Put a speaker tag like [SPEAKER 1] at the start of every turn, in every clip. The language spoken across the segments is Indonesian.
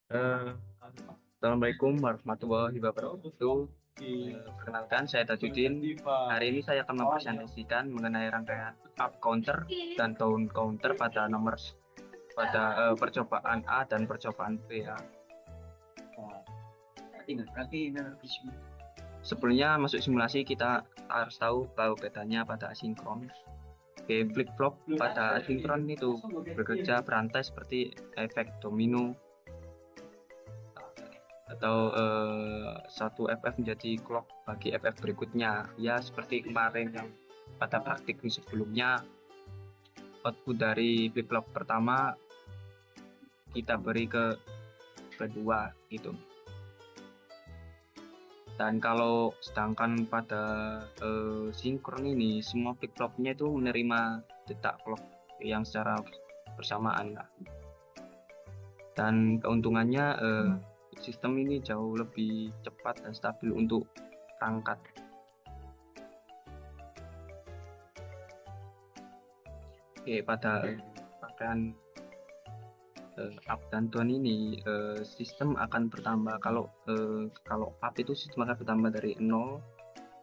[SPEAKER 1] Eh, Assalamualaikum warahmatullahi wabarakatuh. Perkenalkan, saya Tajudin. Hari ini saya akan mempresentasikan mengenai rangkaian up counter dan down counter pada percobaan A dan percobaan B ya. Sebelumnya masuk simulasi kita harus tahu kalau bedanya pada asinkron. Oke, flip-flop pada asinkron itu bekerja berantai seperti efek domino atau satu FF menjadi clock bagi FF berikutnya, ya seperti kemarin yang pada praktik sebelumnya. Output dari flip flop pertama kita beri ke kedua gitu, dan kalau sedangkan pada sinkron ini semua flip flopnya itu menerima detak clock yang secara bersamaan lah. Dan keuntungannya sistem ini jauh lebih cepat dan stabil untuk perangkat. Oke, pada rangkaian up dan down ini sistem akan bertambah. Kalau up itu sistem akan bertambah dari 0,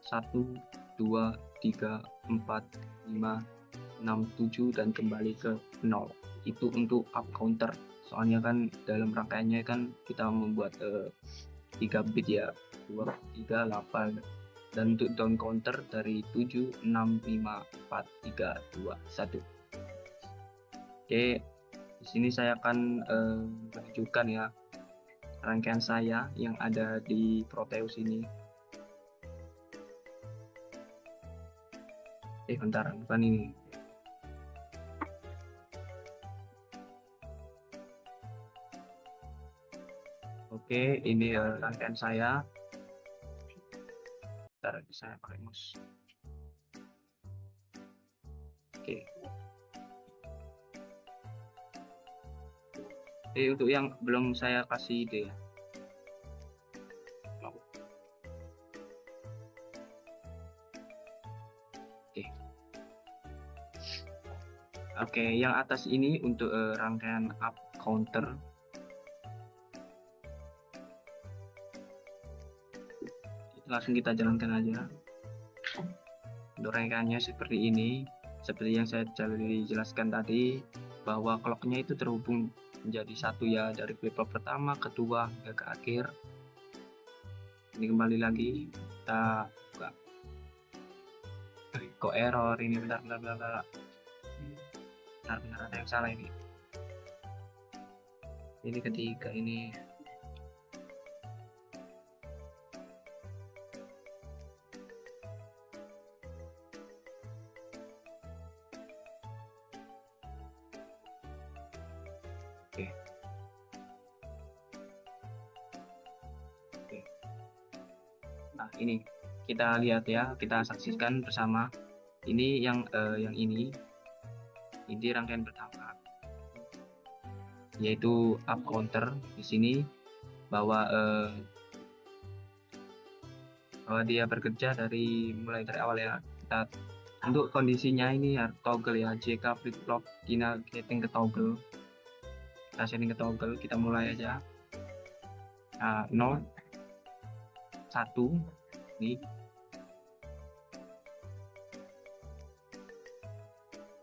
[SPEAKER 1] 1, 2, 3, 4, 5, 6, 7 dan kembali ke 0. Itu untuk up counter. Soalnya kan dalam rangkaiannya kan kita membuat 3 bit ya, 2, 3, 8. Dan untuk down counter dari 7, 6, 5, 4, 3, 2, 1. Oke, di sini saya akan menunjukkan ya rangkaian saya yang ada di Proteus ini. Bentar, bukan ini. Oke, ini rangkaian saya. Bentar, saya pakai mouse. Oke. Untuk yang belum saya kasih ide. Oke. Oke, yang atas ini untuk rangkaian up counter. Langsung kita jalankan aja. Untuk rangkaiannya seperti ini, seperti yang saya jelaskan tadi, bahwa clocknya itu terhubung menjadi satu ya, dari flip flop pertama, kedua, hingga ke akhir. Ini kembali lagi, kita buka. Kok error ini, bentar, ada yang salah ini. Ini ketiga ini. Oke. Nah, ini kita lihat ya, kita saksikan bersama. Ini yang ini rangkaian pertama, yaitu up counter. Di sini bahwa dia bekerja mulai dari awal ya. Kita untuk kondisinya ini ya toggle ya, JK flip flop kita setting ke toggle. Kita setting ke toggle, kita mulai aja. 0, 1 ini,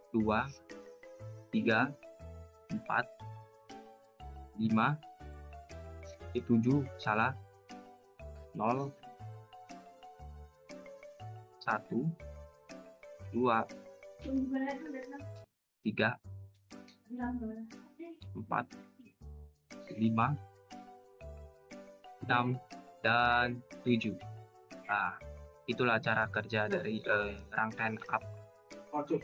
[SPEAKER 1] 2, 3, 4, 5, 7, salah, 0, 1, 2, 3, 4, 5, 6, dan 7. Nah, itulah cara kerja dari rangkaian up counter.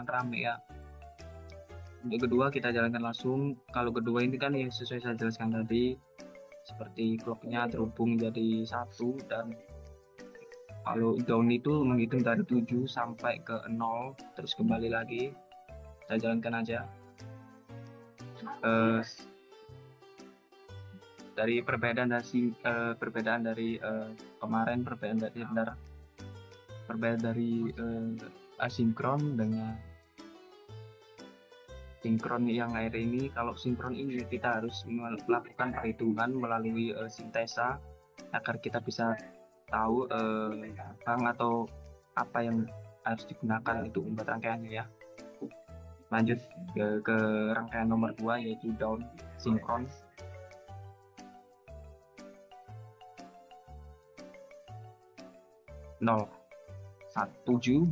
[SPEAKER 1] Rame ya. Untuk kedua kita jalankan langsung. Kalau kedua ini kan yang sesuai saya jelaskan tadi, seperti clocknya terhubung jadi satu, dan kalau down itu menghitung dari 7 sampai ke 0 terus kembali lagi. Saya jalankan aja. Dari perbedaan dari kemarin, perbedaan dari asinkron dengan sinkron yang air ini. Kalau sinkron ini kita harus melakukan perhitungan melalui sintesa agar kita bisa tahu bank atau apa yang harus digunakan itu buat rangkaiannya ya. Lanjut ke rangkaian nomor 2 yaitu down sinkron. 0 1 7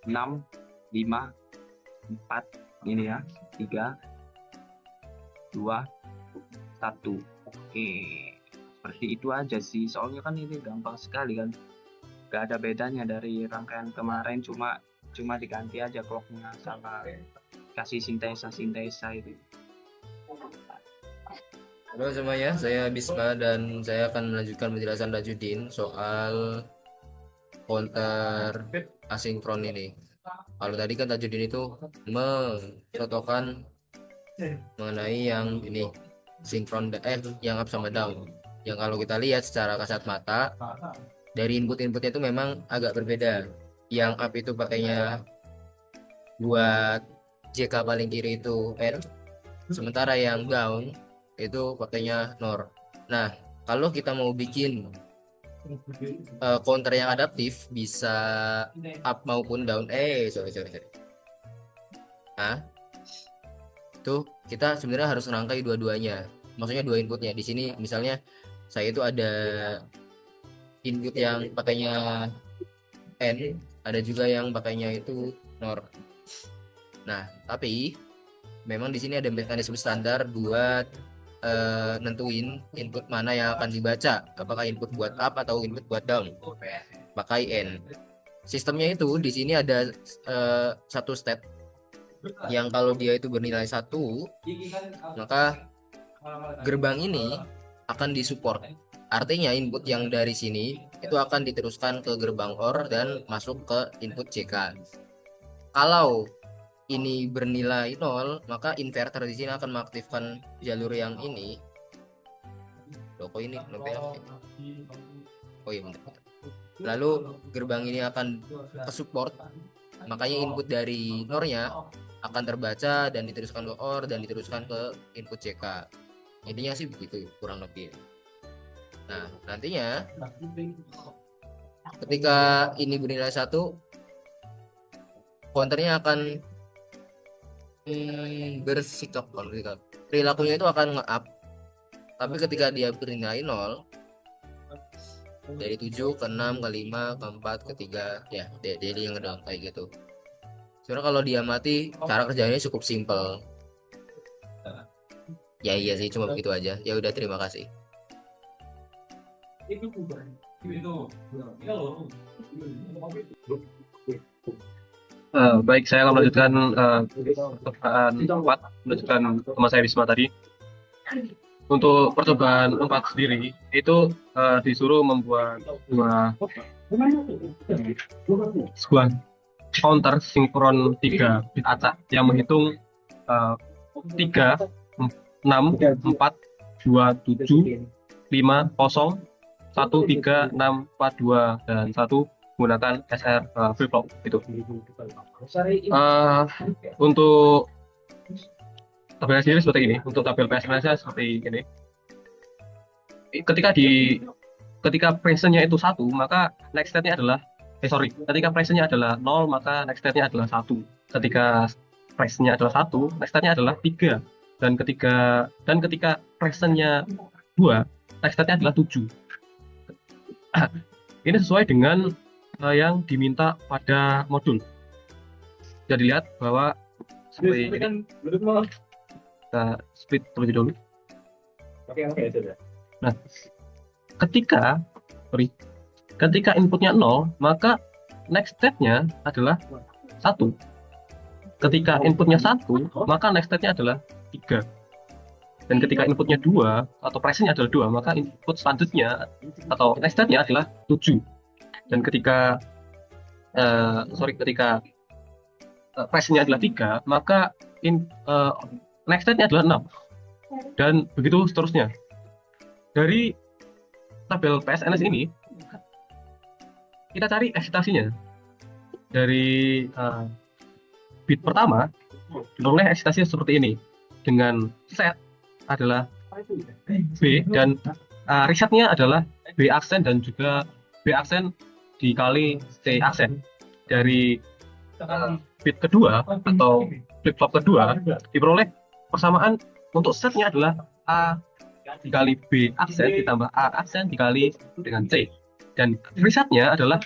[SPEAKER 1] 6 5 4 ini ya, 3 2 1. Oke, seperti itu aja sih, soalnya kan ini gampang sekali kan, gak ada bedanya dari rangkaian kemarin, cuma diganti aja clocknya sama kasih sintesa itu.
[SPEAKER 2] Halo semuanya, saya Bisma dan saya akan melanjutkan penjelasan Tajudin soal counter asinkron ini. Kalau tadi kan Tajudin itu mencontohkan mengenai yang ini sinkron yang up sama down. Yang kalau kita lihat secara kasat mata dari input-inputnya itu memang agak berbeda. Yang up itu pakainya buat JK paling kiri itu N, sementara yang down itu pakainya NOR. Nah, kalau kita mau bikin counter yang adaptif bisa up maupun down. Sorry. Nah, itu kita sebenarnya harus rangkai dua-duanya. Maksudnya dua inputnya. Di sini misalnya saya itu ada input yang pakainya N, ada juga yang pakainya itu NOR. Nah, tapi memang di sini ada mekanisme standar buat nentuin input mana yang akan dibaca, apakah input buat up atau input buat down, pakai N. Sistemnya itu di sini ada satu step yang kalau dia itu bernilai 1, maka gerbang ini akan disupport. Artinya input yang dari sini itu akan diteruskan ke gerbang OR dan masuk ke input JK. Kalau ini bernilai 0, maka inverter di sini akan mengaktifkan jalur yang ini. Loh, kok ini oh iya bentar. Lalu gerbang ini akan ke support, makanya input dari NOR-nya akan terbaca dan diteruskan ke OR dan diteruskan ke input JK. Intinya sih begitu kurang lebih. Nah, nantinya ketika ini bernilai 1, counternya akan bersikap perilakunya itu akan nge-up, tapi ketika dia bernilai 0 dari 7 ke 6 ke 5 ke 4 ke 3 ya, jadi yang ngedong kayak gitu. Sebenarnya kalau dia mati cara kerjanya cukup simple ya. Iya sih, cuma begitu aja ya. Udah, terima kasih.
[SPEAKER 3] Baik, saya akan melanjutkan percobaan 4, melanjutkan teman saya Wisma tadi. Untuk percobaan 4 sendiri, itu disuruh membuat sebuah counter sinkron 3 bit acak yang menghitung 3, 6, 4, 2, 7, 5, 0, 1, 3, 6, 4, 2, dan 1 menggunakan SR flip flop itu. Untuk tabel sendiri seperti ini. Untuk tabel PSNS seperti ini. Ketika presence-nya itu 1, maka next state-nya adalah ketika presence-nya adalah 0, maka next state-nya adalah 1. Ketika presence-nya adalah 1, next state-nya adalah 3. Dan ketika presence-nya 2, next state-nya adalah 7. Ini sesuai dengan yang diminta pada modul. Bisa dilihat bahwa seperti ini. Kita split terlebih dahulu. Nah, ketika inputnya 0, maka next state-nya adalah 1. Ketika inputnya 1, maka next state-nya adalah 3. Dan ketika inputnya 2 atau presence-nya adalah 2, maka input selanjutnya atau next state-nya adalah 7. Dan ketika presence-nya adalah 3, maka next state-nya adalah 6. Dan begitu seterusnya. Dari tabel PSNS ini, kita cari eksitasinya. Dari bit pertama diperoleh eksitasinya seperti ini dengan set adalah B dan risetnya adalah B aksen dan juga B aksen dikali C aksen. Dari bit kedua atau flip flop kedua diperoleh persamaan untuk setnya adalah A dikali B aksen ditambah A aksen dikali dengan C, dan resetnya adalah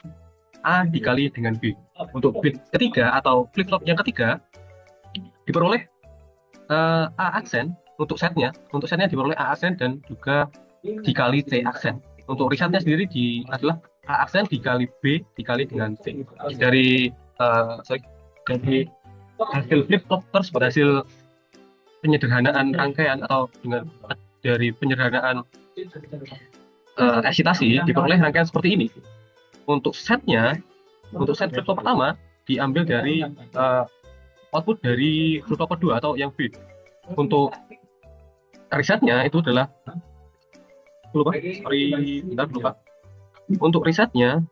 [SPEAKER 3] A dikali dengan B. Untuk bit ketiga atau flip flop yang ketiga diperoleh A aksen untuk setnya diperoleh A aksen dan juga dikali C aksen. Untuk resetnya sendiri adalah A aksen dikali B dikali dengan C. Dari hasil flip flop tersebut, hasil penyederhanaan rangkaian atau dari penyederhanaan eksitasi diperoleh rangkaian seperti ini. Untuk set flip flop pertama diambil dari output dari flip flop kedua atau yang B. Untuk resetnya itu adalah lupa. Untuk resetnya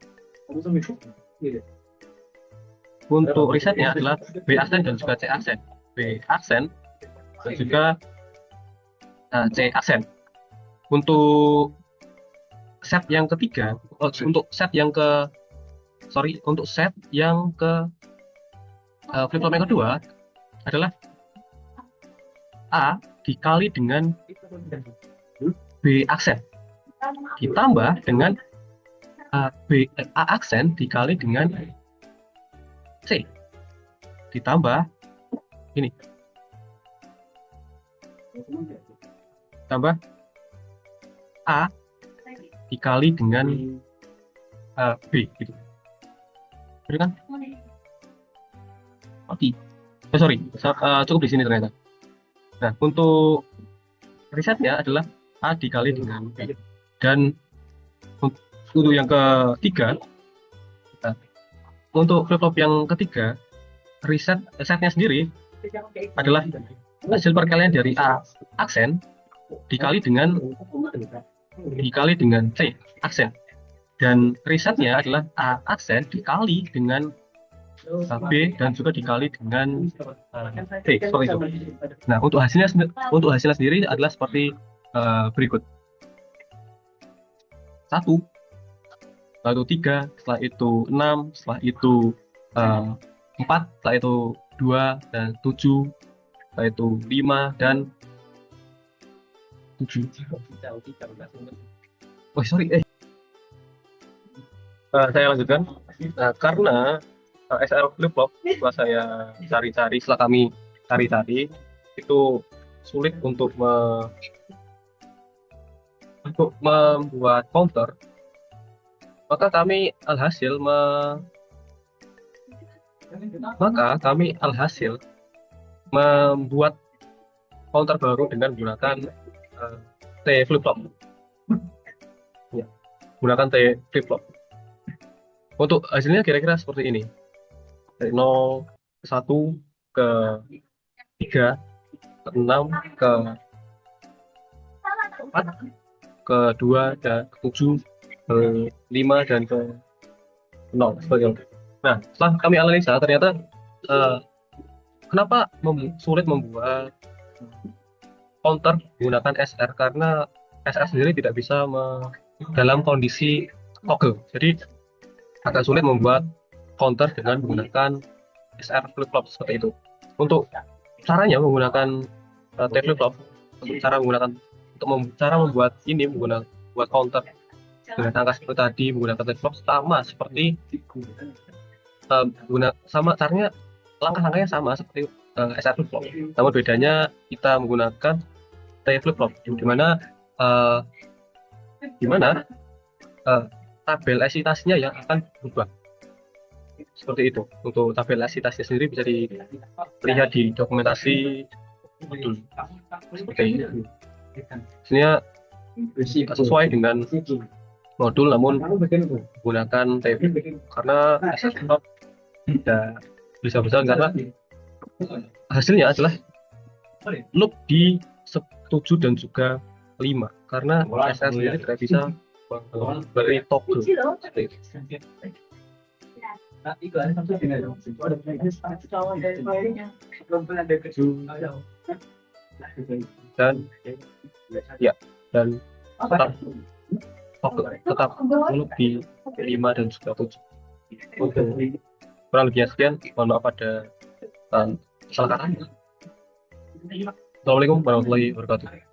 [SPEAKER 3] adalah B aksen dan juga C aksen. B aksen dan juga C aksen. Untuk set yang ketiga, untuk set yang ke flip flop yang kedua adalah A dikali dengan B aksen ditambah dengan A aksen dikali dengan C ditambah ini tambah A dikali dengan B gitu. Betul kan? Oke. Cukup di sini ternyata. Nah, untuk risetnya adalah A dikali dengan B. Dan untuk yang ketiga, untuk flip flop yang ketiga, setnya sendiri adalah hasil perkalian dari A aksen dikali dengan C aksen, dan risetnya adalah A aksen dikali dengan B dan juga dikali dengan C, seperti itu. Nah, untuk hasilnya sendiri adalah seperti berikut: 1, lalu 3, setelah itu 6, setelah itu 4, setelah itu 2 dan 7, setelah itu 5 dan 7. Saya lanjutkan. Nah, karena SR flip flop setelah saya cari-cari, setelah kami cari-cari itu sulit untuk membuat counter, maka kami alhasil membuat counter baru dengan menggunakan T flip flop. Ya, gunakan T flip flop. Untuk hasilnya kira-kira seperti ini. Dari 0 ke 1 ke 3 ke 6 ke 4 ke 2 dan ke 7 ke 5 dan ke 0 seperti itu. Nah, setelah kami analisa ternyata kenapa sulit membuat counter menggunakan SR, karena SR sendiri tidak bisa dalam kondisi toggle, jadi agak sulit membuat counter dengan menggunakan SR flip flop seperti itu. Untuk caranya menggunakan T flip flop, cara membuat counter dengan angka seperti tadi menggunakan T flip flop sama seperti caranya, langkah-langkahnya sama seperti SR flip flop. Namun bedanya kita menggunakan T flip flop, di mana tabel eksitasinya yang akan berubah. Seperti itu. Untuk tabel eksitasinya sendiri bisa dilihat di dokumentasi modul. Seperti ini. Sebenarnya sesuai dengan modul, namun menggunakan TF, karena SR tidak bisa besar karena hasilnya adalah loop di 7 dan juga 5, karena SR sendiri tidak bisa beri toggle. Dan ya, dan tetap tetap menurut di 5 dan juga 7. Oke. Kurang lebihnya sekian, mohon maaf ada salah kata. Assalamualaikum warahmatullahi wabarakatuh.